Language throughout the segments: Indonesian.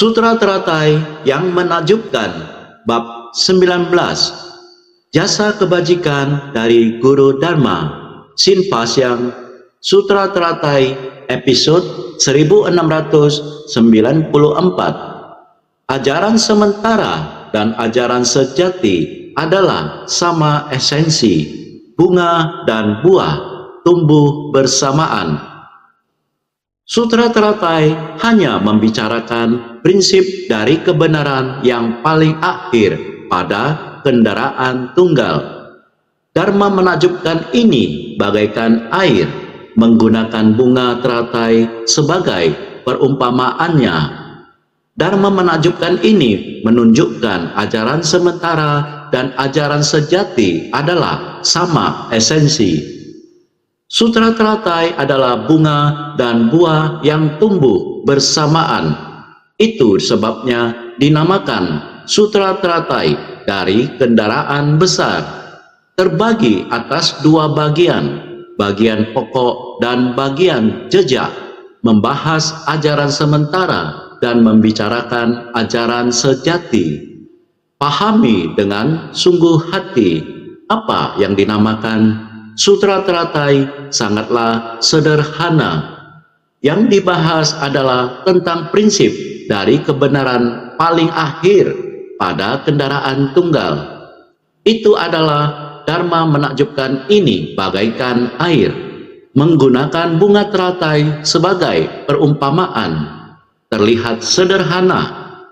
Sutra Teratai yang menakjubkan, bab 19, Jasa Kebajikan dari Guru Dharma, Sinfasyang, Sutra Teratai, episode 1694. Ajaran sementara dan ajaran sejati adalah sama esensi. Bunga dan buah tumbuh bersamaan. Sutra Teratai hanya membicarakan prinsip dari kebenaran yang paling akhir pada kendaraan tunggal. Dharma menakjubkan ini bagaikan air, menggunakan bunga teratai sebagai perumpamaannya. Dharma menakjubkan ini menunjukkan ajaran sementara dan ajaran sejati adalah sama esensi. Sutra Teratai adalah bunga dan buah yang tumbuh bersamaan. Itu sebabnya dinamakan Sutra Teratai dari kendaraan besar. Terbagi atas dua bagian, bagian pokok dan bagian jejak, membahas ajaran sementara dan membicarakan ajaran sejati. Pahami dengan sungguh hati apa yang dinamakan Sutra Teratai sangatlah sederhana. Yang dibahas adalah tentang prinsip dari kebenaran paling akhir pada kendaraan tunggal. Itu adalah Dharma menakjubkan ini bagaikan air, menggunakan bunga teratai sebagai perumpamaan. Terlihat sederhana,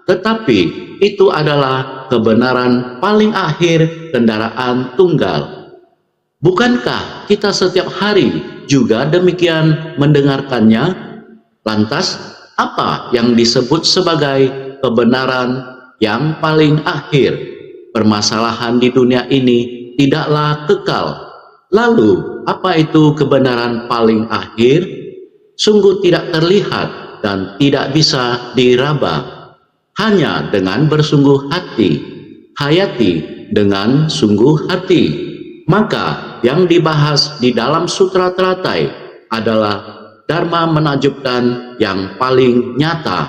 tetapi itu adalah kebenaran paling akhir kendaraan tunggal. Bukankah kita setiap hari juga demikian mendengarkannya? Lantas, apa yang disebut sebagai kebenaran yang paling akhir? Permasalahan di dunia ini tidaklah kekal. Lalu, apa itu kebenaran paling akhir? Sungguh tidak terlihat dan tidak bisa diraba. Hanya dengan bersungguh hati, hayati dengan sungguh hati. Maka yang dibahas di dalam Sutra Teratai adalah Dharma menakjubkan yang paling nyata.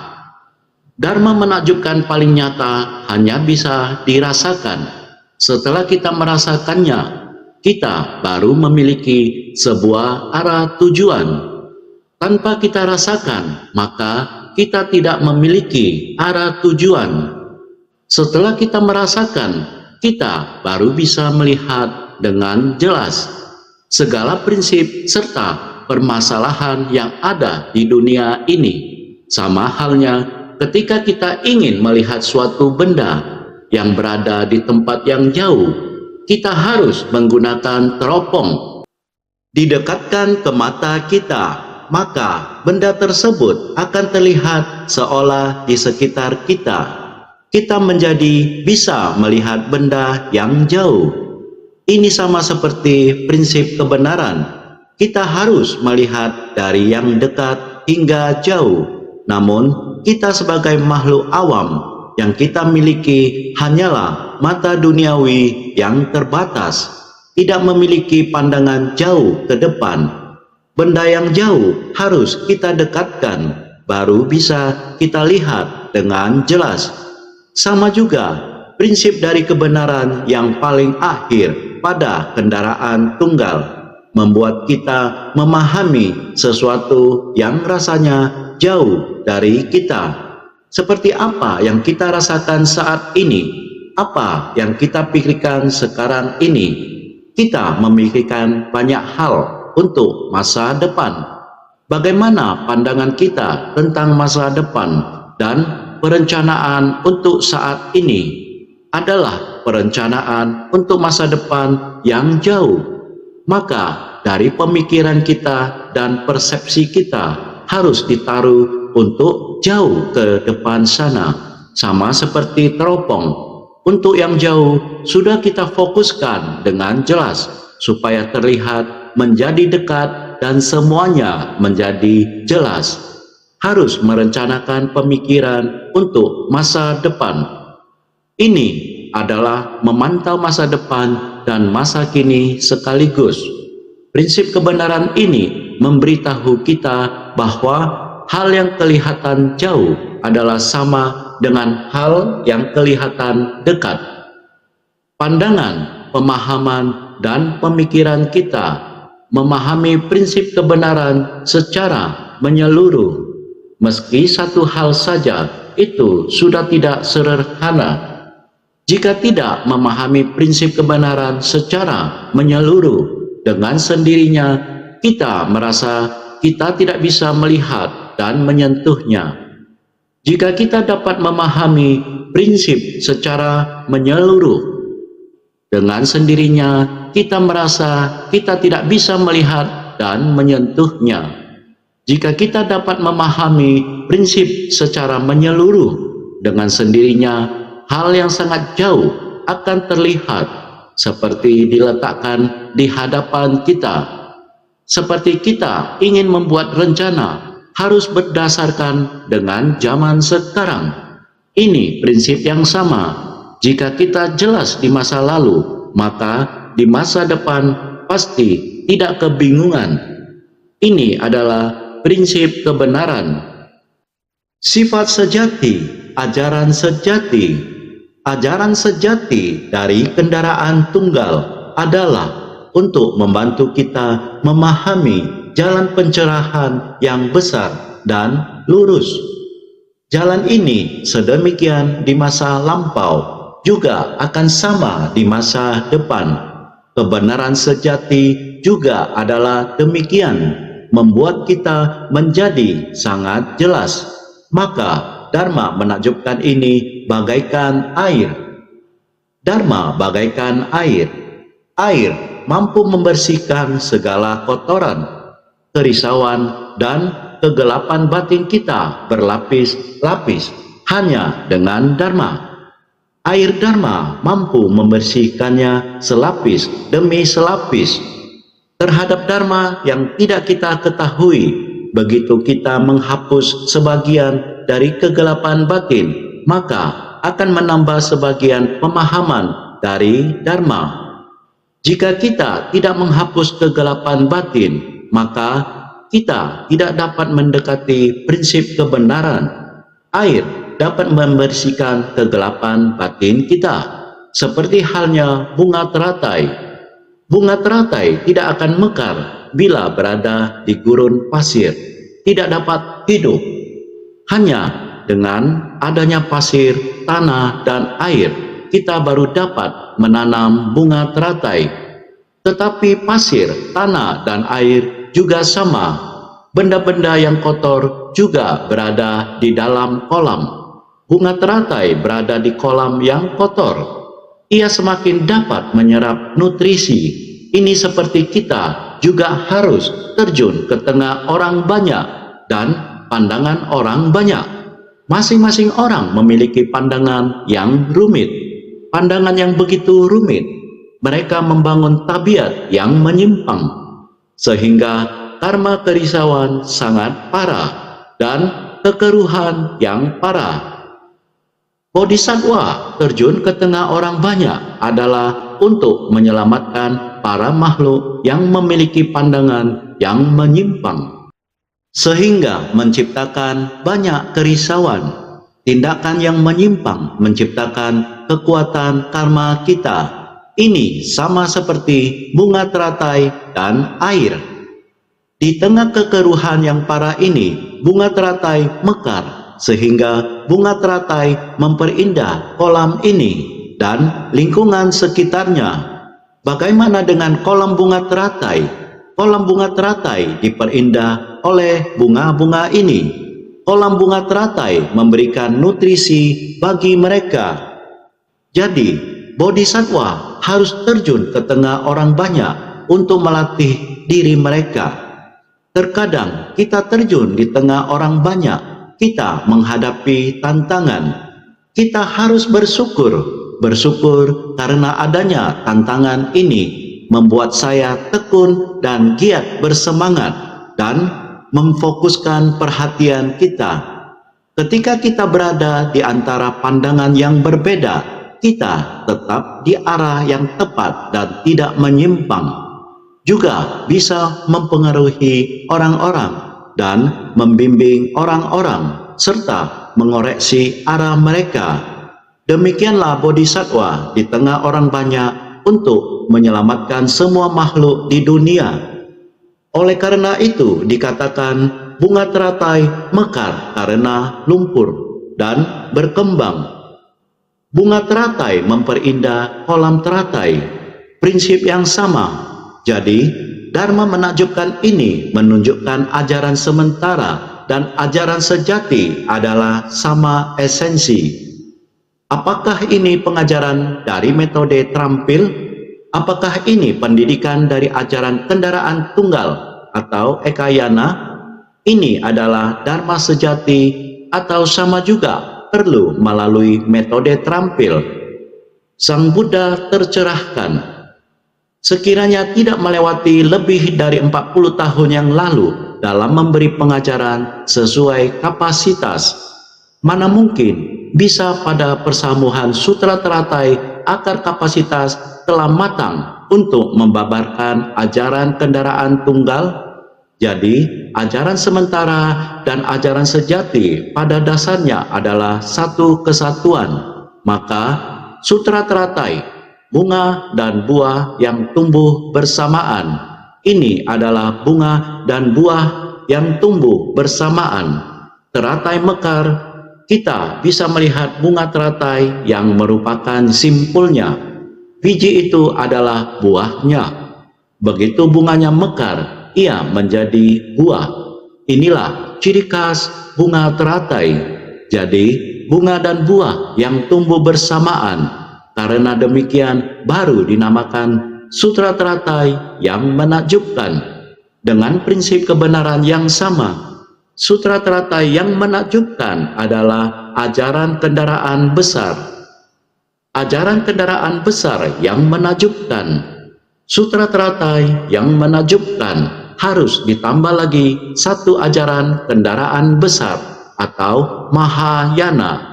Dharma menakjubkan paling nyata hanya bisa dirasakan. Setelah kita merasakannya, kita baru memiliki sebuah arah tujuan. Tanpa kita rasakan, maka kita tidak memiliki arah tujuan. Setelah kita merasakan, kita baru bisa melihat dengan jelas segala prinsip serta permasalahan yang ada di dunia ini. Sama halnya ketika kita ingin melihat suatu benda yang berada di tempat yang jauh, kita harus menggunakan teropong. Didekatkan ke mata kita, maka benda tersebut akan terlihat seolah di sekitar kita. Kita menjadi bisa melihat benda yang jauh. Ini sama seperti prinsip kebenaran. Kita harus melihat dari yang dekat hingga jauh. Namun, kita sebagai makhluk awam yang kita miliki hanyalah mata duniawi yang terbatas, tidak memiliki pandangan jauh ke depan. Benda yang jauh harus kita dekatkan, baru bisa kita lihat dengan jelas. Sama juga prinsip dari kebenaran yang paling akhir pada kendaraan tunggal membuat kita memahami sesuatu yang rasanya jauh dari kita. Seperti apa yang kita rasakan saat ini, apa yang kita pikirkan sekarang ini. Kita memikirkan banyak hal untuk masa depan. Bagaimana pandangan kita tentang masa depan dan perencanaan untuk saat ini adalah perencanaan untuk masa depan yang jauh. Maka dari pemikiran kita dan persepsi kita harus ditaruh untuk jauh ke depan sana. Sama seperti teropong. Untuk yang jauh sudah kita fokuskan dengan jelas supaya terlihat menjadi dekat dan semuanya menjadi jelas. Harus merencanakan pemikiran untuk masa depan. Ini adalah memantau masa depan dan masa kini sekaligus. Prinsip kebenaran ini memberitahu kita bahwa hal yang kelihatan jauh adalah sama dengan hal yang kelihatan dekat. Pandangan, pemahaman, dan pemikiran kita memahami prinsip kebenaran secara menyeluruh. Meski satu hal saja itu sudah tidak sederhana. Jika tidak memahami prinsip kebenaran secara menyeluruh, dengan sendirinya kita merasa kita tidak bisa melihat dan menyentuhnya. Jika kita dapat memahami prinsip secara menyeluruh, dengan sendirinya kita merasa kita tidak bisa melihat dan menyentuhnya. Jika kita dapat memahami prinsip secara menyeluruh, dengan sendirinya hal yang sangat jauh akan terlihat seperti diletakkan di hadapan kita. Seperti kita ingin membuat rencana harus berdasarkan dengan zaman sekarang. Ini prinsip yang sama. Jika kita jelas di masa lalu, maka di masa depan pasti tidak kebingungan. Ini adalah prinsip kebenaran. Sifat sejati, ajaran sejati. Ajaran sejati dari kendaraan tunggal adalah untuk membantu kita memahami jalan pencerahan yang besar dan lurus. Jalan ini sedemikian di masa lampau juga akan sama di masa depan. Kebenaran sejati juga adalah demikian, membuat kita menjadi sangat jelas. Maka Dharma menakjubkan ini bagaikan air. Dharma bagaikan air. Air mampu membersihkan segala kotoran, kerisauan, dan kegelapan batin kita berlapis-lapis hanya dengan Dharma. Air Dharma mampu membersihkannya selapis demi selapis. Terhadap Dharma yang tidak kita ketahui, begitu kita menghapus sebagian dari kegelapan batin, maka akan menambah sebagian pemahaman dari Dharma. Jika kita tidak menghapus kegelapan batin, maka kita tidak dapat mendekati prinsip kebenaran. Air dapat membersihkan kegelapan batin kita, seperti halnya bunga teratai. Bunga teratai tidak akan mekar bila berada di gurun pasir, tidak dapat hidup. Hanya dengan adanya pasir, tanah, dan air, kita baru dapat menanam bunga teratai. Tetapi pasir, tanah, dan air juga sama. Benda-benda yang kotor juga berada di dalam kolam. Bunga teratai berada di kolam yang kotor. Ia semakin dapat menyerap nutrisi. Ini seperti kita juga harus terjun ke tengah orang banyak dan pandangan orang banyak. Masing-masing orang memiliki pandangan yang rumit. Pandangan yang begitu rumit, mereka membangun tabiat yang menyimpang, sehingga karma kerisauan sangat parah dan kekeruhan yang parah. Bodhisattva terjun ke tengah orang banyak adalah untuk menyelamatkan para makhluk yang memiliki pandangan yang menyimpang, sehingga menciptakan banyak kerisauan. Tindakan yang menyimpang menciptakan kekuatan karma kita. Ini sama seperti bunga teratai dan air. Di tengah kekeruhan yang parah ini, bunga teratai mekar, sehingga bunga teratai memperindah kolam ini dan lingkungan sekitarnya. Bagaimana dengan kolam bunga teratai? Kolam bunga teratai diperindah oleh bunga-bunga ini. Kolam bunga teratai memberikan nutrisi bagi mereka. Jadi, bodhisattva harus terjun ke tengah orang banyak untuk melatih diri mereka. Terkadang kita terjun di tengah orang banyak, kita menghadapi tantangan. Kita harus bersyukur karena adanya tantangan ini membuat saya tekun dan giat bersemangat dan memfokuskan perhatian kita. Ketika kita berada di antara pandangan yang berbeda, kita tetap di arah yang tepat dan tidak menyimpang. Juga bisa mempengaruhi orang-orang dan membimbing orang-orang serta mengoreksi arah mereka. Demikianlah bodhisattva di tengah orang banyak untuk menyelamatkan semua makhluk di dunia. Oleh karena itu dikatakan bunga teratai mekar karena lumpur dan berkembang. Bunga teratai memperindah kolam teratai, prinsip yang sama. Jadi, Dharma menakjubkan ini menunjukkan ajaran sementara dan ajaran sejati adalah sama esensi. Apakah ini pengajaran dari metode terampil? Apakah ini pendidikan dari ajaran kendaraan tunggal atau ekayana? Ini adalah Dharma sejati atau sama juga perlu melalui metode terampil? Sang Buddha tercerahkan. Sekiranya tidak melewati lebih dari 40 tahun yang lalu dalam memberi pengajaran sesuai kapasitas, mana mungkin bisa pada persamuhan sutra teratai akar kapasitas telah matang untuk membabarkan ajaran kendaraan tunggal? Jadi, ajaran sementara dan ajaran sejati pada dasarnya adalah satu kesatuan. Maka, sutra teratai, bunga dan buah yang tumbuh bersamaan. Ini adalah bunga dan buah yang tumbuh bersamaan. Teratai mekar, kita bisa melihat bunga teratai yang merupakan simpulnya. Biji itu adalah buahnya. Begitu bunganya mekar, ia menjadi buah. Inilah ciri khas bunga teratai. Jadi, bunga dan buah yang tumbuh bersamaan. Karena demikian baru dinamakan sutra teratai yang menakjubkan. Dengan prinsip kebenaran yang sama, sutra teratai yang menakjubkan adalah ajaran kendaraan besar. Ajaran kendaraan besar yang menakjubkan. Sutra teratai yang menakjubkan harus ditambah lagi satu ajaran kendaraan besar atau Mahayana.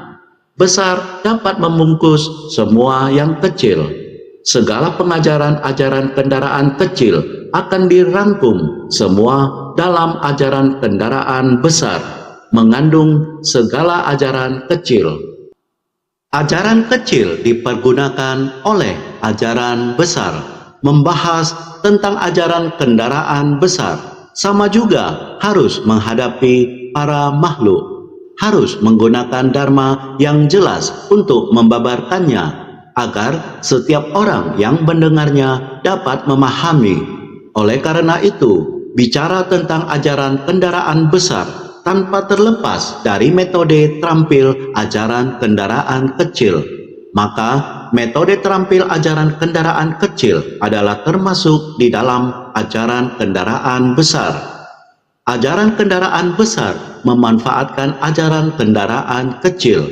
Besar dapat membungkus semua yang kecil. Segala pengajaran ajaran kendaraan kecil akan dirangkum semua dalam ajaran kendaraan besar, mengandung segala ajaran kecil. Ajaran kecil dipergunakan oleh ajaran besar, membahas tentang ajaran kendaraan besar, sama juga harus menghadapi para makhluk. Harus menggunakan dharma yang jelas untuk membabarkannya, agar setiap orang yang mendengarnya dapat memahami. Oleh karena itu, bicara tentang ajaran kendaraan besar tanpa terlepas dari metode terampil ajaran kendaraan kecil. Maka, metode terampil ajaran kendaraan kecil adalah termasuk di dalam ajaran kendaraan besar. Ajaran kendaraan besar memanfaatkan ajaran kendaraan kecil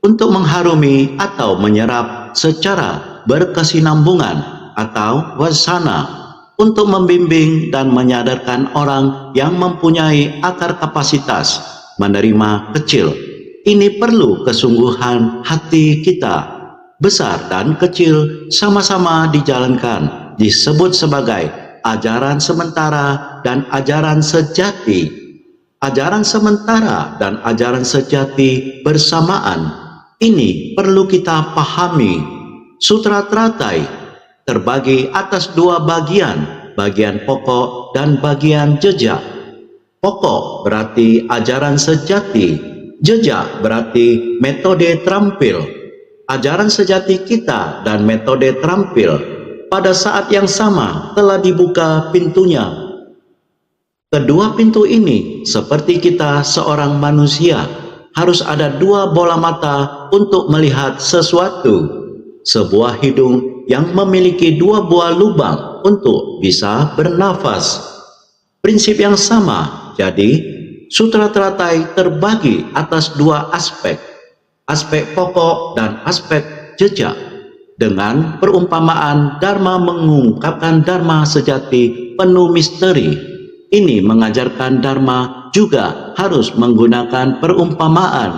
untuk mengharumi atau menyerap secara berkesinambungan atau wasana, untuk membimbing dan menyadarkan orang yang mempunyai akar kapasitas menerima kecil. Ini perlu kesungguhan hati kita. Besar dan kecil sama-sama dijalankan, disebut sebagai ajaran sementara dan ajaran sejati. Ajaran sementara dan ajaran sejati bersamaan. Ini perlu kita pahami. Sutra teratai terbagi atas dua bagian, bagian pokok dan bagian jejak. Pokok berarti ajaran sejati, jejak berarti metode terampil. Ajaran sejati kita dan metode terampil pada saat yang sama telah dibuka pintunya. Kedua pintu ini seperti kita seorang manusia, harus ada dua bola mata untuk melihat sesuatu. Sebuah hidung yang memiliki dua buah lubang untuk bisa bernafas. Prinsip yang sama, jadi sutra teratai terbagi atas dua aspek, aspek pokok dan aspek jejak. Dengan perumpamaan Dharma mengungkapkan Dharma sejati penuh misteri. Ini mengajarkan Dharma juga harus menggunakan perumpamaan.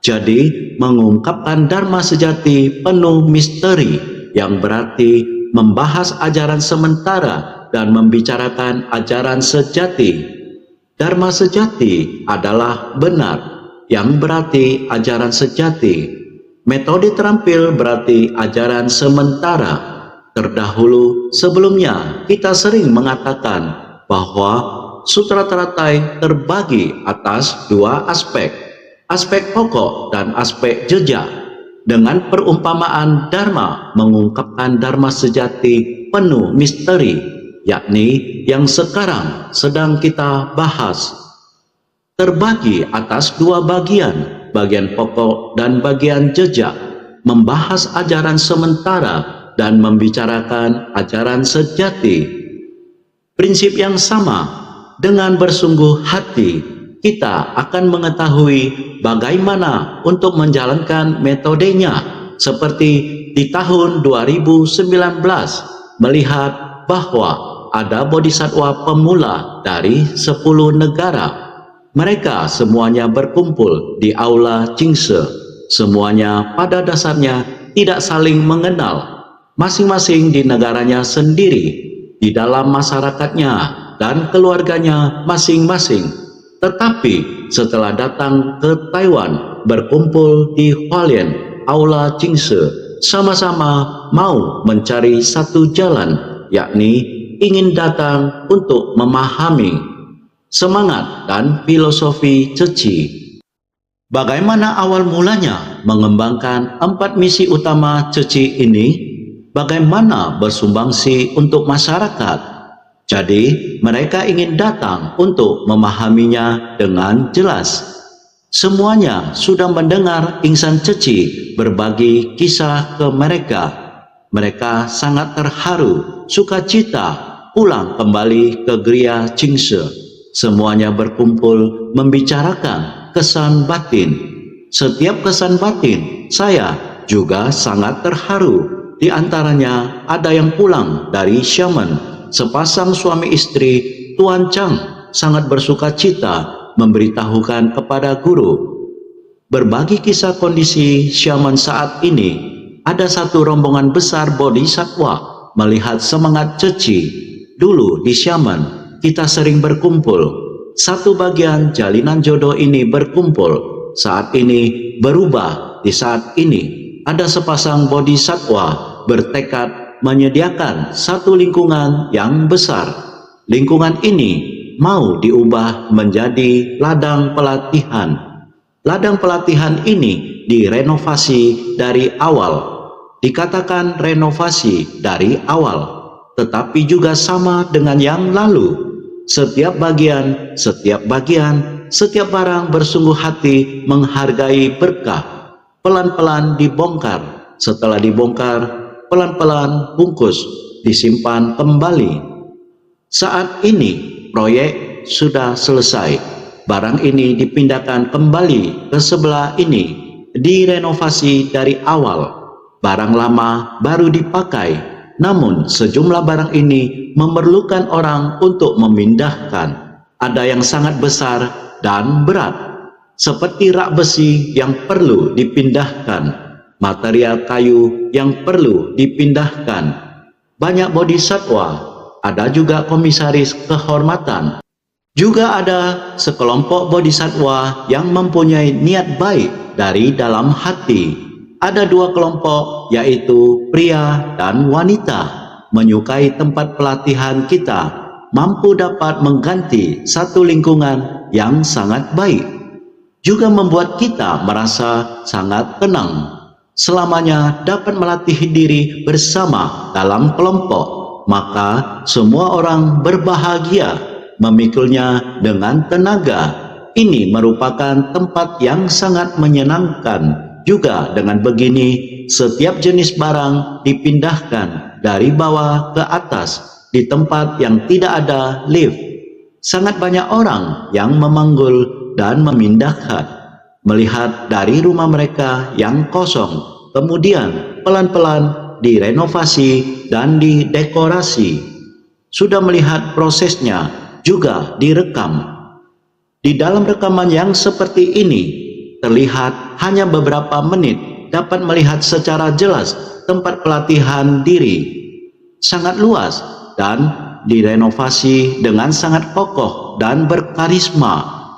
Jadi mengungkapkan Dharma sejati penuh misteri, yang berarti membahas ajaran sementara dan membicarakan ajaran sejati. Dharma sejati adalah benar, yang berarti ajaran sejati. Metode terampil berarti ajaran sementara. Terdahulu sebelumnya kita sering mengatakan bahwa Sutra Teratai terbagi atas dua aspek, aspek pokok dan aspek jejak. Dengan perumpamaan Dharma mengungkapkan Dharma sejati penuh misteri, yakni yang sekarang sedang kita bahas. Terbagi atas dua bagian, bagian pokok dan bagian jejak, membahas ajaran sementara dan membicarakan ajaran sejati. Prinsip yang sama, dengan bersungguh hati, kita akan mengetahui bagaimana untuk menjalankan metodenya, seperti di tahun 2019, melihat bahwa ada bodhisattva pemula dari 10 negara. Mereka semuanya berkumpul di aula Jingse. Semuanya pada dasarnya tidak saling mengenal, masing-masing di negaranya sendiri, di dalam masyarakatnya dan keluarganya masing-masing. Tetapi setelah datang ke Taiwan, berkumpul di Hualien, aula Jingse, sama-sama mau mencari satu jalan, yakni ingin datang untuk memahami semangat dan filosofi Ceci. Bagaimana awal mulanya mengembangkan 4 misi utama Ceci ini? Bagaimana bersumbangsi untuk masyarakat? Jadi, mereka ingin datang untuk memahaminya dengan jelas. Semuanya sudah mendengar Insan Ceci berbagi kisah ke mereka. Mereka sangat terharu, sukacita, pulang kembali ke Gria Jingse. Semuanya berkumpul membicarakan kesan batin. Setiap kesan batin, saya juga sangat terharu. Di antaranya ada yang pulang dari Xiamen. Sepasang suami istri, Tuan Chang sangat bersukacita memberitahukan kepada guru. Berbagi kisah kondisi Xiamen saat ini, ada satu rombongan besar bodhisattva melihat semangat Ceci. Dulu di Xiamen, kita sering berkumpul. Satu bagian jalinan jodoh ini berkumpul. Saat ini berubah. Di saat ini ada sepasang bodhisattva bertekad menyediakan satu lingkungan yang besar. Lingkungan ini mau diubah menjadi ladang pelatihan. Ladang pelatihan ini direnovasi dari awal. Dikatakan renovasi dari awal, tetapi juga sama dengan yang lalu. Setiap bagian, setiap barang bersungguh hati menghargai berkah. Pelan-pelan dibongkar. Setelah dibongkar, pelan-pelan bungkus, disimpan kembali. Saat ini, proyek sudah selesai. Barang ini dipindahkan kembali ke sebelah ini, direnovasi dari awal. Barang lama baru dipakai. Namun sejumlah barang ini memerlukan orang untuk memindahkan. Ada yang sangat besar dan berat, seperti rak besi yang perlu dipindahkan, material kayu yang perlu dipindahkan. Banyak bodhisattva, ada juga komisaris kehormatan. Juga ada sekelompok bodhisattva yang mempunyai niat baik dari dalam hati. Ada dua kelompok, yaitu pria dan wanita, menyukai tempat pelatihan kita, mampu dapat mengganti satu lingkungan yang sangat baik, juga membuat kita merasa sangat tenang. Selamanya dapat melatih diri bersama dalam kelompok, maka semua orang berbahagia, memikulnya dengan tenaga. Ini merupakan tempat yang sangat menyenangkan. Juga dengan begini, setiap jenis barang dipindahkan dari bawah ke atas di tempat yang tidak ada lift. Sangat banyak orang yang memanggul dan memindahkan, melihat dari rumah mereka yang kosong, kemudian pelan-pelan direnovasi dan didekorasi. Sudah melihat prosesnya, juga direkam. Di dalam rekaman yang seperti ini, terlihat hanya beberapa menit dapat melihat secara jelas tempat pelatihan diri. Sangat luas dan direnovasi dengan sangat kokoh dan berkarisma.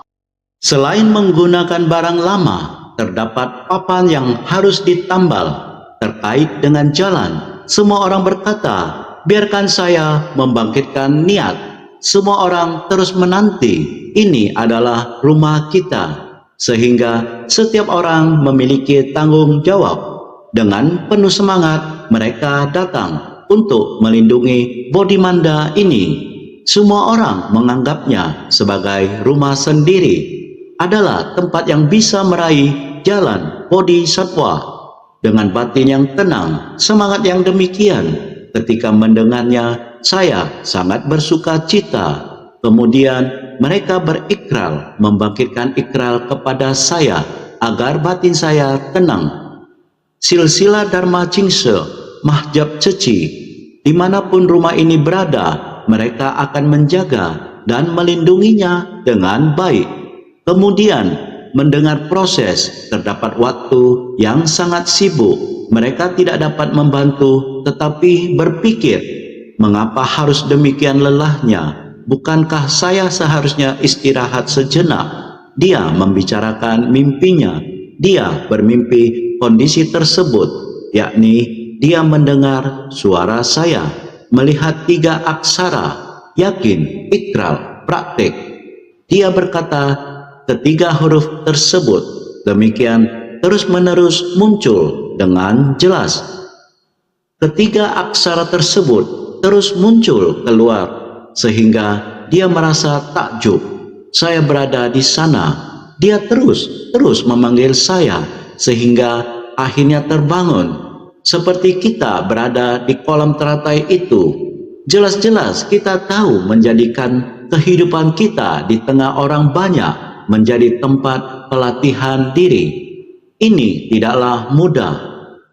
Selain menggunakan barang lama, terdapat papan yang harus ditambal terkait dengan jalan. Semua orang berkata, biarkan saya membangkitkan niat. Semua orang terus menanti, ini adalah rumah kita. Sehingga setiap orang memiliki tanggung jawab. Dengan penuh semangat, mereka datang untuk melindungi Bodhimanda ini. Semua orang menganggapnya sebagai rumah sendiri. Adalah tempat yang bisa meraih jalan Bodhisattva. Dengan batin yang tenang, semangat yang demikian, ketika mendengarnya, saya sangat bersuka cita. Kemudian mereka berikrar, membangkitkan ikrar kepada saya agar batin saya tenang. Silsilah Dharma Jingse, Mahjab Ceci, dimanapun rumah ini berada, mereka akan menjaga dan melindunginya dengan baik. Kemudian mendengar proses, terdapat waktu yang sangat sibuk. Mereka tidak dapat membantu, tetapi berpikir, mengapa harus demikian lelahnya? Bukankah saya seharusnya istirahat sejenak? Dia membicarakan mimpinya. Dia bermimpi kondisi tersebut, yakni dia mendengar suara saya, melihat 3 aksara, yakin, ikrar, praktik. Dia berkata, ketiga huruf tersebut demikian terus-menerus muncul dengan jelas. Ketiga aksara tersebut terus muncul keluar sehingga dia merasa takjub. Saya berada di sana. Dia terus memanggil saya sehingga akhirnya terbangun. Seperti kita berada di kolam teratai itu. Jelas-jelas kita tahu menjadikan kehidupan kita di tengah orang banyak menjadi tempat pelatihan diri. Ini tidaklah mudah,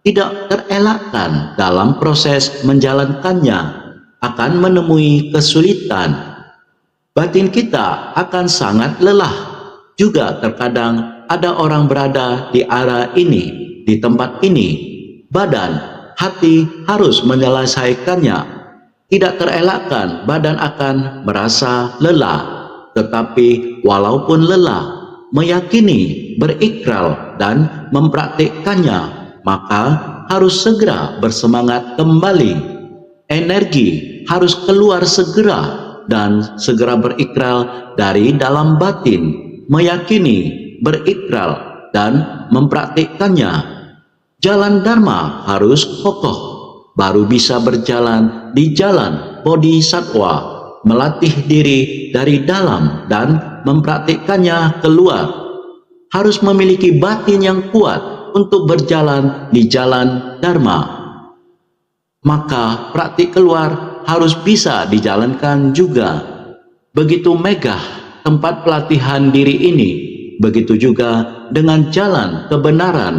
tidak terelakkan dalam proses menjalankannya, akan menemui kesulitan. Batin kita akan sangat lelah. Juga terkadang ada orang berada di arah ini, di tempat ini. Badan, hati harus menyelesaikannya. Tidak terelakkan badan akan merasa lelah. Tetapi walaupun lelah, meyakini, berikrar, dan mempraktikkannya, maka harus segera bersemangat kembali. Energi harus keluar segera dan segera berikrar dari dalam batin, meyakini, berikrar, dan mempraktikkannya. Jalan Dharma harus kokoh, baru bisa berjalan di jalan Bodhisattva. Melatih diri dari dalam dan mempraktikkannya keluar. Harus memiliki batin yang kuat untuk berjalan di jalan Dharma. Maka praktik keluar harus bisa dijalankan juga. Begitu megah tempat pelatihan diri ini, begitu juga dengan jalan kebenaran.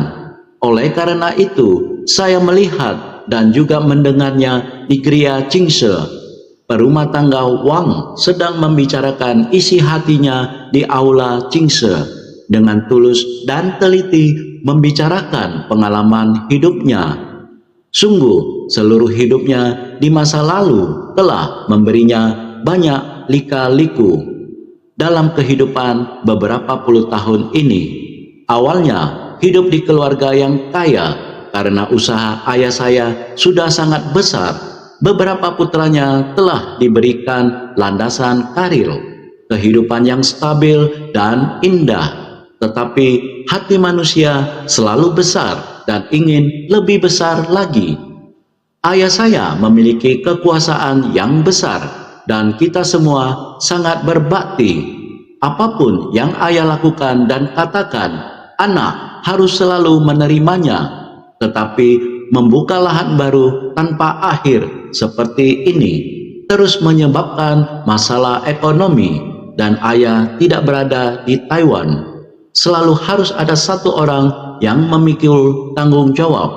Oleh karena itu, saya melihat dan juga mendengarnya di Kriya Jingse. Perumah tangga Wang sedang membicarakan isi hatinya di aula Jingse dengan tulus dan teliti membicarakan pengalaman hidupnya. Sungguh seluruh hidupnya di masa lalu telah memberinya banyak lika-liku dalam kehidupan beberapa puluh tahun ini. Awalnya hidup di keluarga yang kaya karena usaha ayah saya sudah sangat besar. Beberapa putranya telah diberikan landasan karir, kehidupan yang stabil dan indah. Tetapi hati manusia selalu besar dan ingin lebih besar lagi. Ayah saya memiliki kekuasaan yang besar dan kita semua sangat berbakti. Apapun yang ayah lakukan dan katakan, anak harus selalu menerimanya. Tetapi membuka lahan baru tanpa akhir seperti ini terus menyebabkan masalah ekonomi dan ayah tidak berada di Taiwan. Selalu harus ada satu orang yang memikul tanggung jawab.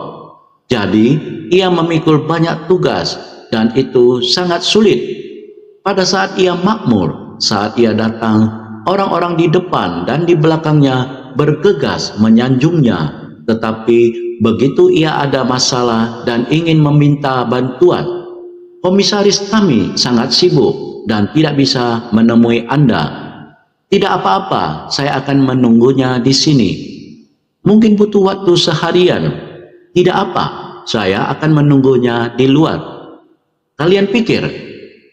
Jadi ia memikul banyak tugas dan itu sangat sulit. Pada saat ia makmur, saat ia datang, orang-orang di depan dan di belakangnya bergegas menyanjungnya. Tetapi begitu ia ada masalah dan ingin meminta bantuan, komisaris kami sangat sibuk dan tidak bisa menemui Anda. Tidak apa-apa, saya akan menunggunya di sini. Mungkin butuh waktu seharian. Tidak apa, saya akan menunggunya di luar. Kalian pikir,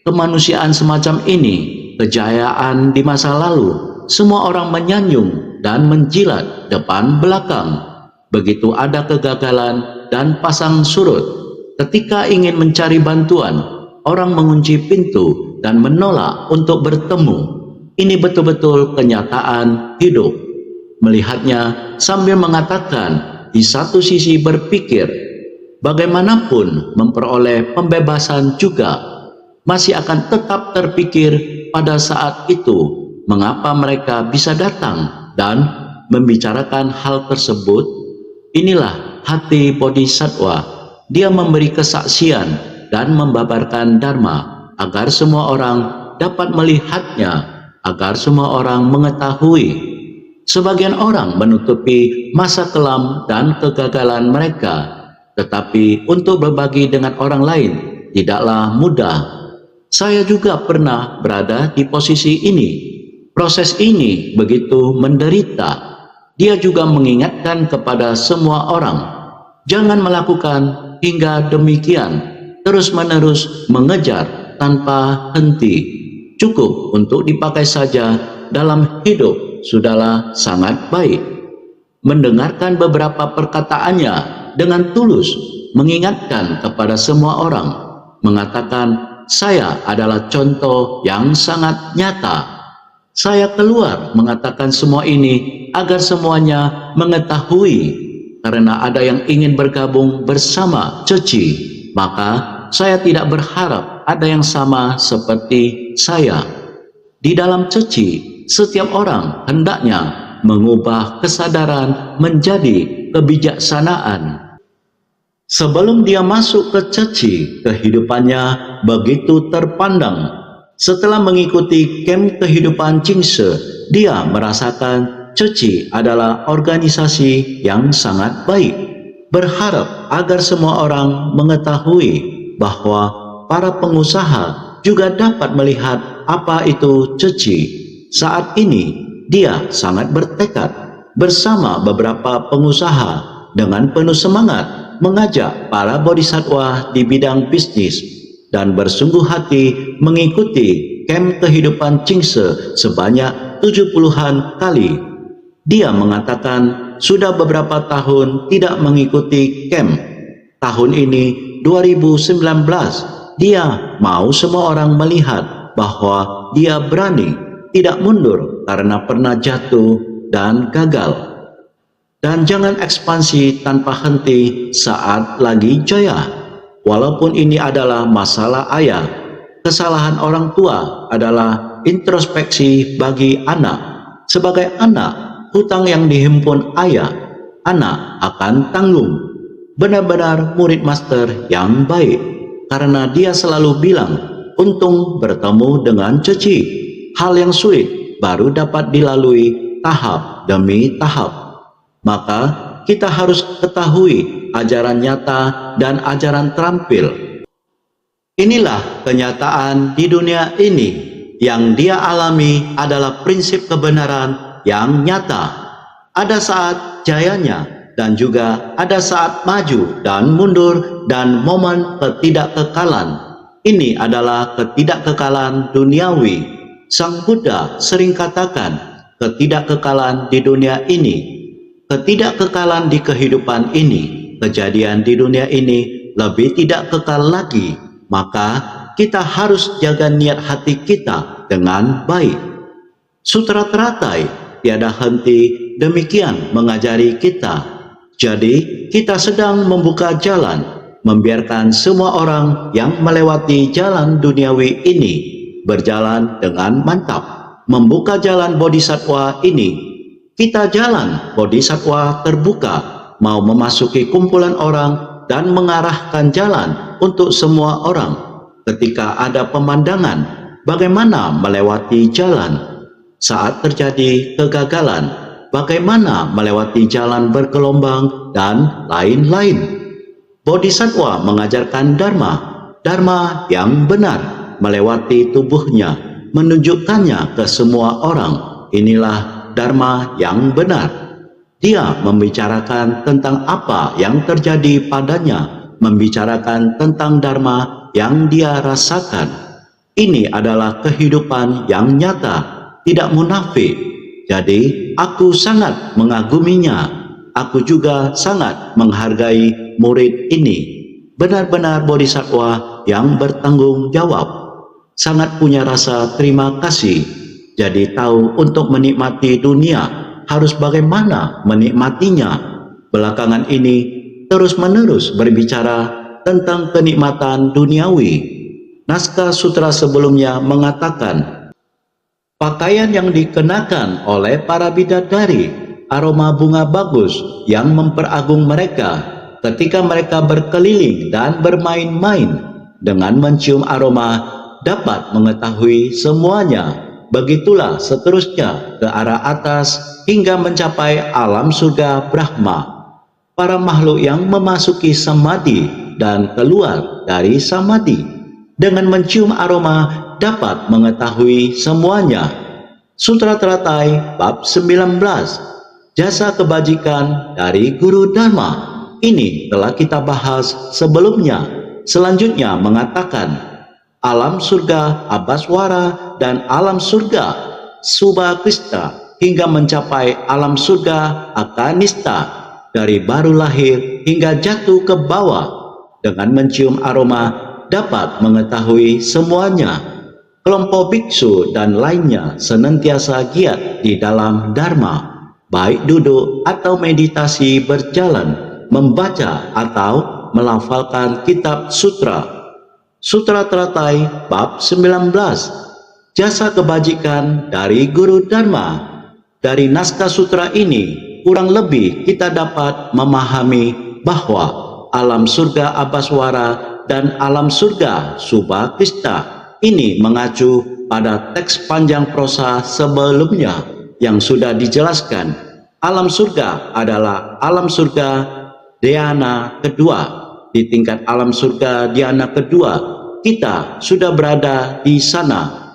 kemanusiaan semacam ini, kejayaan di masa lalu, semua orang menyanjung dan menjilat depan belakang. Begitu ada kegagalan dan pasang surut, ketika ingin mencari bantuan, orang mengunci pintu dan menolak untuk bertemu. Ini betul-betul kenyataan hidup. Melihatnya sambil mengatakan, di satu sisi berpikir, bagaimanapun memperoleh pembebasan juga, masih akan tetap terpikir pada saat itu, mengapa mereka bisa datang dan membicarakan hal tersebut. Inilah hati Bodhisattva. Dia memberi kesaksian dan membabarkan Dharma agar semua orang dapat melihatnya, agar semua orang mengetahui. Sebagian orang menutupi masa kelam dan kegagalan mereka, tetapi untuk berbagi dengan orang lain tidaklah mudah. Saya juga pernah berada di posisi ini. Proses ini begitu menderita. Dia juga mengingatkan kepada semua orang, jangan melakukan hingga demikian, terus-menerus mengejar tanpa henti. Cukup untuk dipakai saja dalam hidup sudahlah sangat baik. Mendengarkan beberapa perkataannya dengan tulus, mengingatkan kepada semua orang, mengatakan, saya adalah contoh yang sangat nyata. Saya keluar mengatakan semua ini agar semuanya mengetahui, karena ada yang ingin bergabung bersama Ceci, maka saya tidak berharap ada yang sama seperti saya. Di dalam Ceci, setiap orang hendaknya mengubah kesadaran menjadi kebijaksanaan. Sebelum dia masuk ke Ceci, kehidupannya begitu terpandang. Setelah mengikuti kem kehidupan Jingse, dia merasakan Ceci adalah organisasi yang sangat baik. Berharap agar semua orang mengetahui bahwa para pengusaha juga dapat melihat apa itu Ceci. Saat ini, dia sangat bertekad bersama beberapa pengusaha dengan penuh semangat mengajak para bodhisattva di bidang bisnis dan bersungguh hati mengikuti kem kehidupan Jingse sebanyak 70-an kali. Dia mengatakan sudah beberapa tahun tidak mengikuti kem. Tahun ini 2019, dia mau semua orang melihat bahwa dia berani, tidak mundur karena pernah jatuh dan gagal. Dan jangan ekspansi tanpa henti saat lagi jaya. Walaupun ini adalah masalah ayah, kesalahan orang tua adalah introspeksi bagi anak. Sebagai anak, hutang yang dihimpun ayah, anak akan tanggung. Benar-benar murid master yang baik, karena dia selalu bilang, untung bertemu dengan Ceci. Hal yang sulit baru dapat dilalui tahap demi tahap. Maka kita harus ketahui ajaran nyata dan ajaran terampil. Inilah kenyataan di dunia ini. Yang dia alami adalah prinsip kebenaran yang nyata. Ada saat jayanya dan juga ada saat maju dan mundur dan momen ketidakkekalan. Ini adalah ketidakkekalan duniawi. Sang Buddha sering katakan, ketidakkekalan di dunia ini, ketidakkekalan di kehidupan ini, kejadian di dunia ini lebih tidak kekal lagi. Maka kita harus jaga niat hati kita dengan baik. Sutra teratai tiada henti demikian mengajari kita. Jadi kita sedang membuka jalan, membiarkan semua orang yang melewati jalan duniawi ini berjalan dengan mantap, membuka jalan bodhisattva ini. Kita jalan bodhisattva terbuka, mau memasuki kumpulan orang dan mengarahkan jalan untuk semua orang. Ketika ada pemandangan, bagaimana melewati jalan. Saat terjadi kegagalan, bagaimana melewati jalan bergelombang dan lain-lain. Bodhisattva mengajarkan Dharma, Dharma yang benar, melewati tubuhnya, menunjukkannya ke semua orang. inilah Dharma yang benar. Dia membicarakan tentang apa yang terjadi padanya, membicarakan tentang Dharma yang dia rasakan. Ini adalah kehidupan yang nyata, tidak munafik. Jadi, aku sangat mengaguminya. Aku juga sangat menghargai murid ini. Benar-benar bodhisattva yang bertanggung jawab. Sangat punya rasa terima kasih. Jadi tahu untuk menikmati dunia harus bagaimana menikmatinya. Belakangan ini terus-menerus berbicara tentang kenikmatan duniawi. Naskah sutra sebelumnya mengatakan, pakaian yang dikenakan oleh para bidadari, aroma bunga bagus yang memperagung mereka ketika mereka berkeliling dan bermain-main dengan mencium aroma dapat mengetahui semuanya. Begitulah seterusnya ke arah atas hingga mencapai alam surga Brahma. Para makhluk yang memasuki samadhi dan keluar dari samadhi dengan mencium aroma dapat mengetahui semuanya. Sutra Teratai bab 19, jasa kebajikan dari Guru Dharma. Ini telah kita bahas sebelumnya. Selanjutnya mengatakan, alam surga Abhaswara dan alam surga Subhakrishna hingga mencapai alam surga Akanista, dari baru lahir hingga jatuh ke bawah. Dengan mencium aroma dapat mengetahui semuanya. Kelompok biksu dan lainnya senantiasa giat di dalam Dharma, baik duduk atau meditasi berjalan, membaca atau melafalkan kitab sutra. Sutra Teratai bab 19, jasa kebajikan dari Guru Dharma. Dari naskah sutra ini kurang lebih kita dapat memahami bahwa alam surga Abhaswara dan alam surga Subhakrishna ini mengacu pada teks panjang prosa sebelumnya yang sudah dijelaskan. Alam surga adalah alam surga dhyana kedua. Di tingkat alam surga dhyana kedua, kita sudah berada di sana.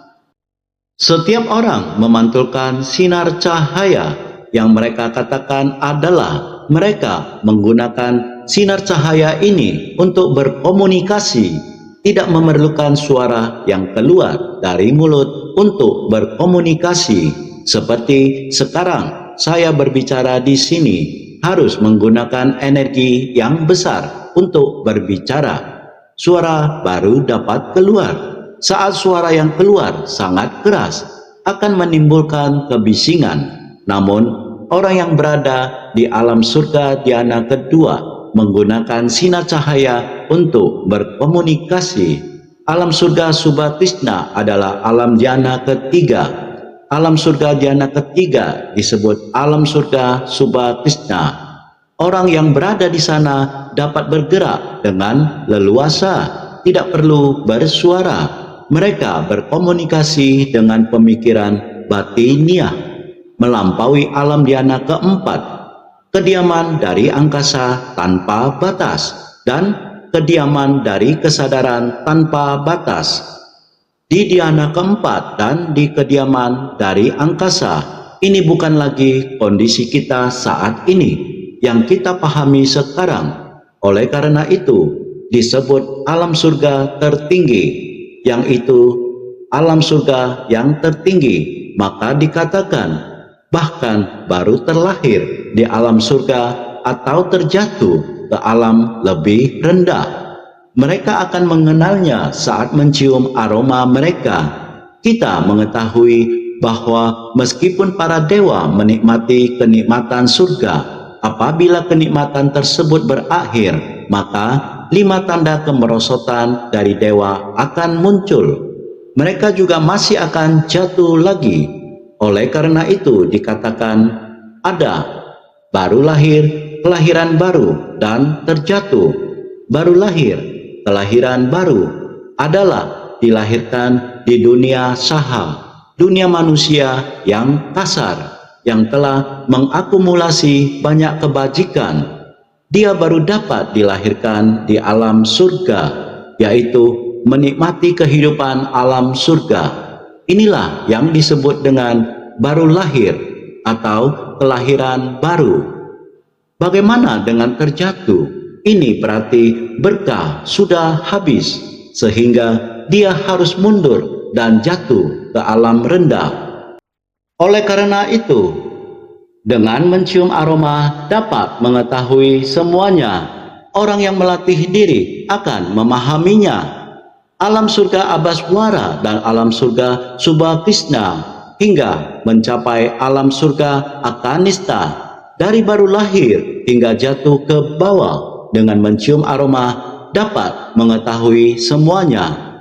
Setiap orang memantulkan sinar cahaya yang mereka katakan adalah mereka menggunakan sinar cahaya ini untuk berkomunikasi, tidak memerlukan suara yang keluar dari mulut untuk berkomunikasi. Seperti sekarang saya berbicara di sini, harus menggunakan energi yang besar untuk berbicara. Suara baru dapat keluar. Saat suara yang keluar sangat keras, akan menimbulkan kebisingan. Namun, orang yang berada di alam surga dhyana kedua menggunakan sinar cahaya untuk berkomunikasi. Alam surga Subhakrishna adalah alam dhyana ketiga. Alam surga dhyana ketiga disebut alam surga Subhakrishna. Orang yang berada di sana dapat bergerak dengan leluasa, tidak perlu bersuara. Mereka berkomunikasi dengan pemikiran batiniah, melampaui alam dhyana keempat, kediaman dari angkasa tanpa batas, dan kediaman dari kesadaran tanpa batas. Di dhyana keempat dan di kediaman dari angkasa, ini bukan lagi kondisi kita saat ini yang kita pahami sekarang. Oleh karena itu, disebut alam surga tertinggi, yang itu alam surga yang tertinggi. Maka dikatakan, bahkan baru terlahir di alam surga atau terjatuh ke alam lebih rendah. Mereka akan mengenalnya saat mencium aroma mereka. Kita mengetahui bahwa meskipun para dewa menikmati kenikmatan surga, apabila kenikmatan tersebut berakhir, maka 5 tanda kemerosotan dari dewa akan muncul. Mereka juga masih akan jatuh lagi. Oleh karena itu dikatakan ada baru lahir, kelahiran baru, dan terjatuh. Baru lahir, kelahiran baru adalah dilahirkan di dunia saham, dunia manusia yang kasar, yang telah mengakumulasi banyak kebajikan. Dia baru dapat dilahirkan di alam surga, yaitu menikmati kehidupan alam surga. Inilah yang disebut dengan baru lahir atau kelahiran baru. Bagaimana dengan terjatuh? Ini berarti berkah sudah habis, sehingga dia harus mundur dan jatuh ke alam rendah. Oleh karena itu, dengan mencium aroma dapat mengetahui semuanya. Orang yang melatih diri akan memahaminya. Alam surga Abhaswara dan alam surga Subhakrishna hingga mencapai alam surga Akanista. Dari baru lahir hingga jatuh ke bawah, dengan mencium aroma dapat mengetahui semuanya.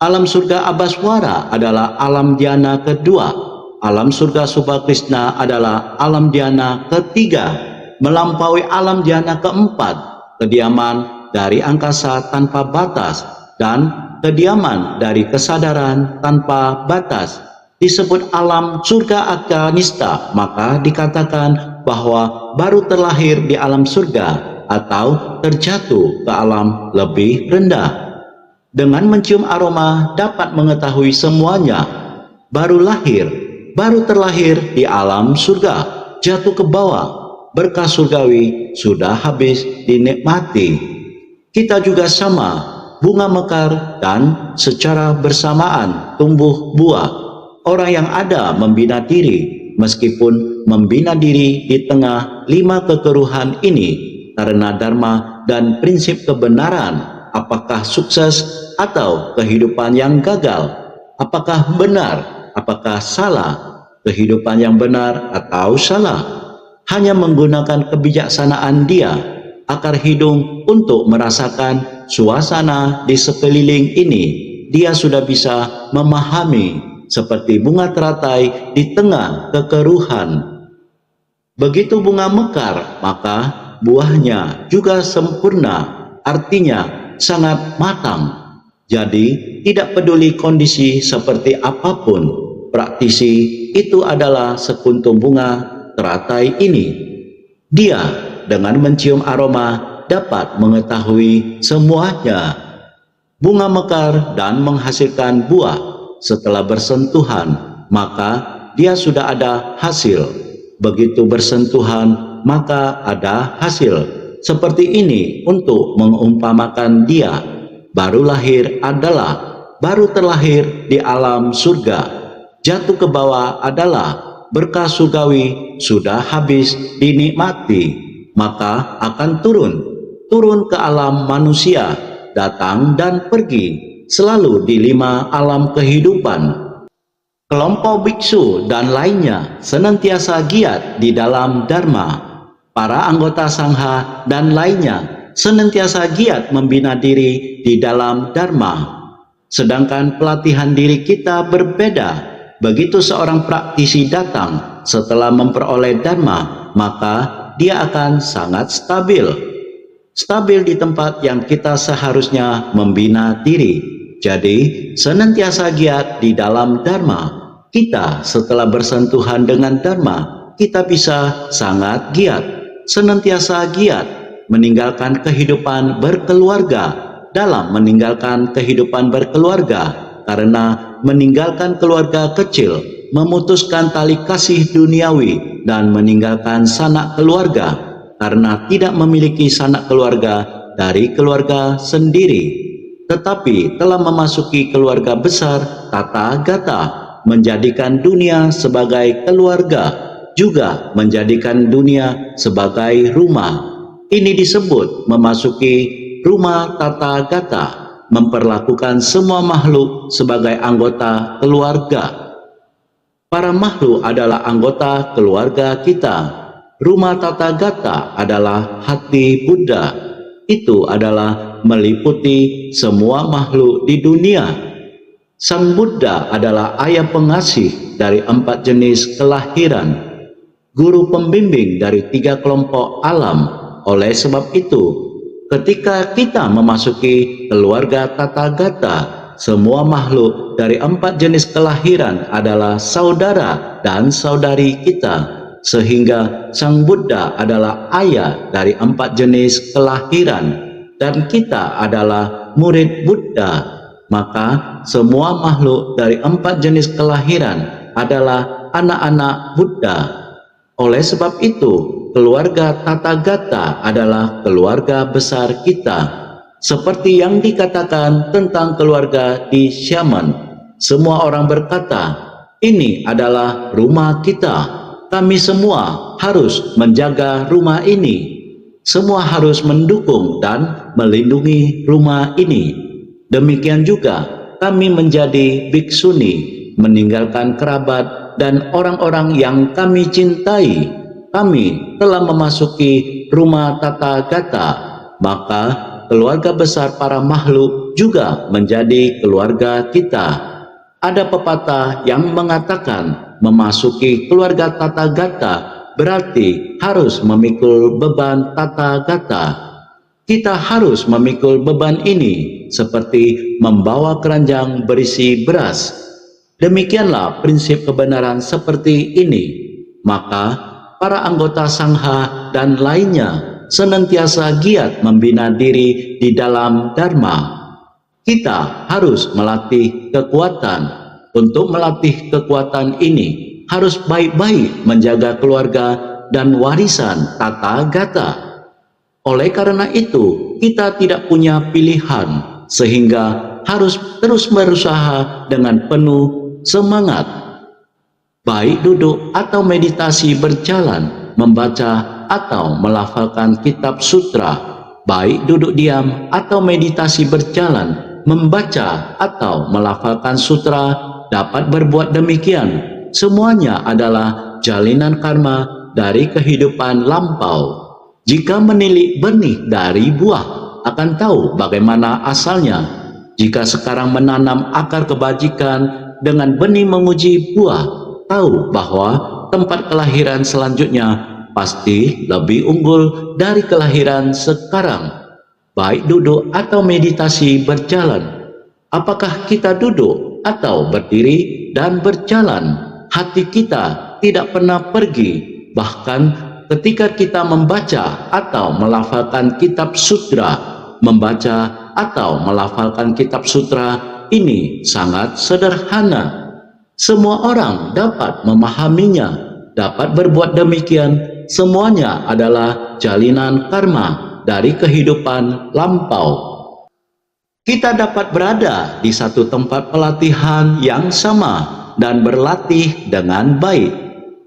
Alam surga Abhaswara adalah alam dhyana kedua. Alam surga Subhakrishna adalah alam dhyana ketiga, melampaui alam dhyana keempat, kediaman dari angkasa tanpa batas, dan kediaman dari kesadaran tanpa batas. Disebut alam surga Akanista, maka dikatakan bahwa baru terlahir di alam surga atau terjatuh ke alam lebih rendah. Dengan mencium aroma dapat mengetahui semuanya. Baru lahir, baru terlahir di alam surga, jatuh ke bawah, berkah surgawi sudah habis dinikmati. Kita juga sama, bunga mekar dan secara bersamaan tumbuh buah. Orang yang ada membina diri, meskipun membina diri di tengah 5 kekeruhan ini, karena dharma dan prinsip kebenaran, apakah sukses atau kehidupan yang gagal, apakah benar, apakah salah, kehidupan yang benar atau salah, hanya menggunakan kebijaksanaan dia, akar hidung untuk merasakan suasana di sekeliling ini, dia sudah bisa memahami seperti bunga teratai di tengah kekeruhan. Begitu bunga mekar, maka buahnya juga sempurna, artinya sangat matang. Jadi tidak peduli kondisi seperti apapun, praktisi itu adalah sekuntum bunga teratai ini. Dia dengan mencium aroma dapat mengetahui semuanya. Bunga mekar dan menghasilkan buah. Setelah bersentuhan, maka dia sudah ada hasil. Begitu bersentuhan, maka ada hasil. Seperti ini untuk mengumpamakan dia. Baru lahir adalah baru terlahir di alam surga. Jatuh ke bawah adalah berkah surgawi sudah habis dinikmati, maka akan turun ke alam manusia, datang dan pergi, selalu di 5 alam kehidupan. Kelompok biksu dan lainnya senantiasa giat di dalam dharma. Para anggota sangha dan lainnya senantiasa giat membina diri di dalam dharma. Sedangkan pelatihan diri kita berbeda. Begitu seorang praktisi datang setelah memperoleh dharma, maka dia akan sangat stabil. Stabil di tempat yang kita seharusnya membina diri. Jadi, senantiasa giat di dalam dharma. Kita setelah bersentuhan dengan dharma, kita bisa sangat giat, senantiasa giat, meninggalkan kehidupan berkeluarga. Dalam meninggalkan kehidupan berkeluarga, karena meninggalkan keluarga kecil, memutuskan tali kasih duniawi, dan meninggalkan sanak keluarga, karena tidak memiliki sanak keluarga dari keluarga sendiri, tetapi telah memasuki keluarga besar tata gata, menjadikan dunia sebagai keluarga, juga menjadikan dunia sebagai rumah. Ini disebut memasuki rumah tata gata, memperlakukan semua makhluk sebagai anggota keluarga. Para makhluk adalah anggota keluarga kita. Rumah tata gata adalah hati Buddha. Itu adalah meliputi semua makhluk di dunia. Sang Buddha adalah ayah pengasih dari 4 jenis kelahiran, guru pembimbing dari 3 kelompok alam. Oleh sebab itu, ketika kita memasuki keluarga tata gata, semua makhluk dari 4 jenis kelahiran adalah saudara dan saudari kita. Sehingga Sang Buddha adalah ayah dari 4 jenis kelahiran, dan kita adalah murid Buddha. Maka semua makhluk dari 4 jenis kelahiran adalah anak-anak Buddha. Oleh sebab itu, keluarga Tathagata adalah keluarga besar kita. Seperti yang dikatakan tentang keluarga di Xiamen, semua orang berkata, ini adalah rumah kita. Kami semua harus menjaga rumah ini. Semua harus mendukung dan melindungi rumah ini. Demikian juga kami menjadi bhiksuni, meninggalkan kerabat dan orang-orang yang kami cintai. Kami telah memasuki rumah Tathagata, maka keluarga besar para makhluk juga menjadi keluarga kita. Ada pepatah yang mengatakan memasuki keluarga Tathagata berarti harus memikul beban Tathagata. Kita harus memikul beban ini seperti membawa keranjang berisi beras. Demikianlah prinsip kebenaran seperti ini. Maka para anggota sangha dan lainnya senantiasa giat membina diri di dalam Dharma. Kita harus melatih kekuatan. Untuk melatih kekuatan ini, harus baik-baik menjaga keluarga dan warisan Tathagata. Oleh karena itu, kita tidak punya pilihan, sehingga harus terus berusaha dengan penuh semangat. Baik duduk atau meditasi berjalan, membaca atau melafalkan kitab sutra, baik duduk diam atau meditasi berjalan, membaca atau melafalkan sutra, dapat berbuat demikian. Semuanya adalah jalinan karma dari kehidupan lampau. Jika menilik benih dari buah, akan tahu bagaimana asalnya. Jika sekarang menanam akar kebajikan dengan benih menguji buah, tahu bahwa tempat kelahiran selanjutnya pasti lebih unggul dari kelahiran sekarang. Baik duduk atau meditasi berjalan. Apakah kita duduk atau berdiri dan berjalan? Hati kita tidak pernah pergi. Bahkan ketika kita membaca atau melafalkan kitab sutra, membaca atau melafalkan kitab sutra ini sangat sederhana. Semua orang dapat memahaminya, dapat berbuat demikian. Semuanya adalah jalinan karma dari kehidupan lampau. Kita dapat berada di satu tempat pelatihan yang sama dan berlatih dengan baik.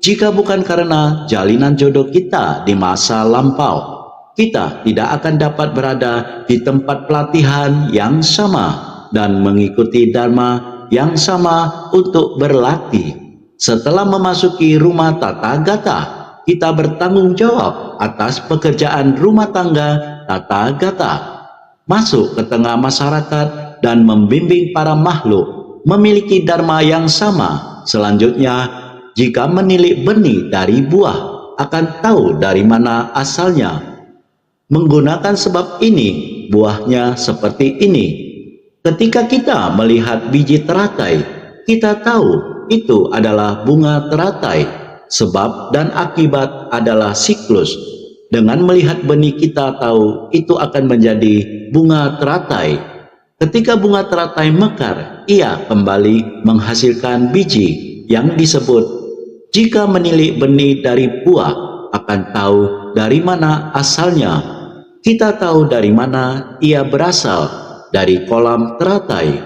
Jika bukan karena jalinan jodoh kita di masa lampau, kita tidak akan dapat berada di tempat pelatihan yang sama dan mengikuti dharma yang sama untuk berlatih. Setelah memasuki rumah Tathagata, kita bertanggung jawab atas pekerjaan rumah tangga Tathagata. Masuk ke tengah masyarakat dan membimbing para makhluk memiliki dharma yang sama. Selanjutnya, jika menilik benih dari buah, akan tahu dari mana asalnya. Menggunakan sebab ini, buahnya seperti ini. Ketika kita melihat biji teratai, kita tahu itu adalah bunga teratai. Sebab dan akibat adalah siklus. Dengan melihat benih kita tahu itu akan menjadi bunga teratai. Ketika bunga teratai mekar, ia kembali menghasilkan biji yang disebut. Jika menilik benih dari buah, akan tahu dari mana asalnya. Kita tahu dari mana ia berasal, dari kolam teratai.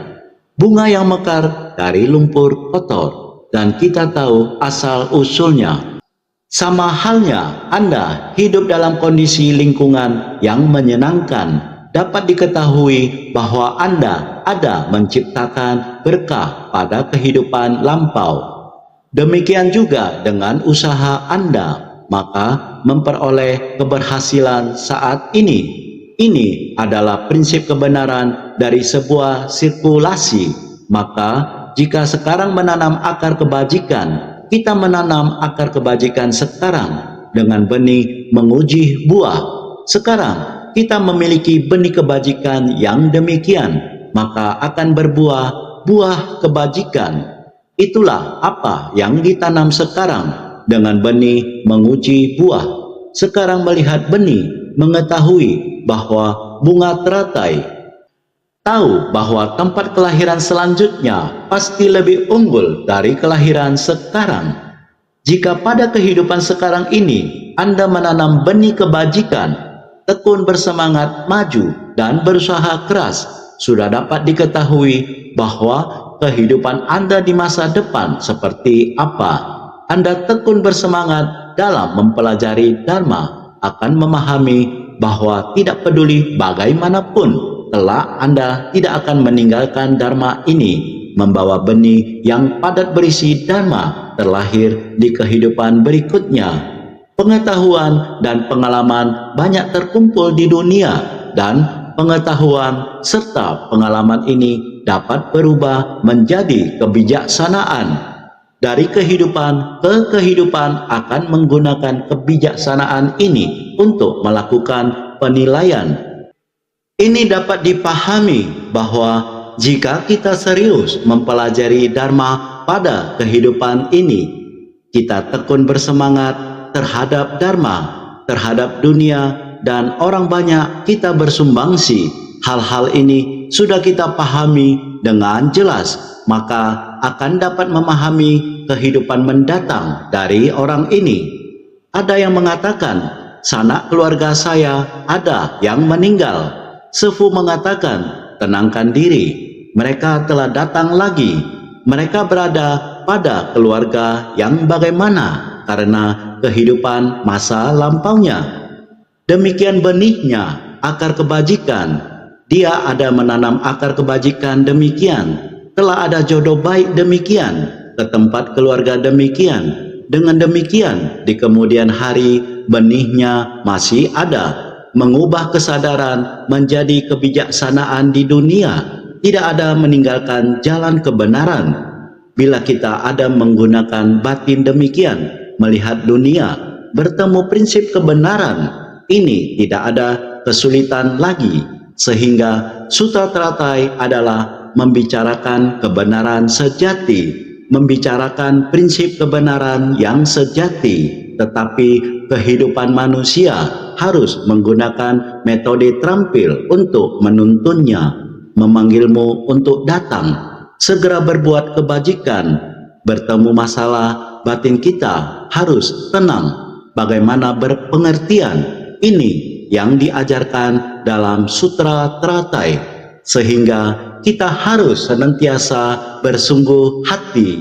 Bunga yang mekar dari lumpur kotor. Dan kita tahu asal-usulnya. Sama halnya Anda hidup dalam kondisi lingkungan yang menyenangkan, dapat diketahui bahwa Anda ada menciptakan berkah pada kehidupan lampau. Demikian juga dengan usaha Anda, maka memperoleh keberhasilan saat ini. Ini adalah prinsip kebenaran dari sebuah sirkulasi. Maka jika sekarang menanam akar kebajikan, kita menanam akar kebajikan sekarang dengan benih menguji buah. Sekarang kita memiliki benih kebajikan yang demikian, maka akan berbuah buah kebajikan. Itulah apa yang ditanam sekarang dengan benih menguji buah. Sekarang melihat benih, mengetahui bahwa bunga teratai. Tahu bahwa tempat kelahiran selanjutnya pasti lebih unggul dari kelahiran sekarang. Jika pada kehidupan sekarang ini Anda menanam benih kebajikan, tekun bersemangat maju dan berusaha keras, sudah dapat diketahui bahwa kehidupan Anda di masa depan seperti apa. Anda tekun bersemangat dalam mempelajari Dharma, akan memahami bahwa tidak peduli bagaimanapun kelak Anda tidak akan meninggalkan Dharma ini. Membawa benih yang padat berisi Dharma terlahir di kehidupan berikutnya. Pengetahuan dan pengalaman banyak terkumpul di dunia, dan pengetahuan serta pengalaman ini dapat berubah menjadi kebijaksanaan. Dari kehidupan ke kehidupan akan menggunakan kebijaksanaan ini untuk melakukan penilaian. Ini dapat dipahami bahwa jika kita serius mempelajari Dharma pada kehidupan ini, kita tekun bersemangat terhadap Dharma, terhadap dunia, dan orang banyak kita bersumbangsi. Hal-hal ini sudah kita pahami dengan jelas, maka akan dapat memahami kehidupan mendatang dari orang ini. Ada yang mengatakan, sanak keluarga saya ada yang meninggal. Sefu mengatakan, tenangkan diri, mereka telah datang lagi. Mereka berada pada keluarga yang bagaimana karena kehidupan masa lampaunya. Demikian benihnya akar kebajikan. Dia ada menanam akar kebajikan demikian. Telah ada jodoh baik demikian, ke tempat keluarga demikian. Dengan demikian, di kemudian hari benihnya masih ada, mengubah kesadaran menjadi kebijaksanaan di dunia. Tidak ada meninggalkan jalan kebenaran. Bila kita ada menggunakan batin demikian, melihat dunia, bertemu prinsip kebenaran, ini tidak ada kesulitan lagi, sehingga Sutra Teratai adalah membicarakan kebenaran sejati, membicarakan prinsip kebenaran yang sejati. Tetapi kehidupan manusia harus menggunakan metode terampil untuk menuntunnya. Memanggilmu untuk datang, segera berbuat kebajikan. Bertemu masalah, batin kita harus tenang. Bagaimana berpengertian, ini yang diajarkan dalam Sutra Teratai, sehingga kita harus senantiasa bersungguh hati.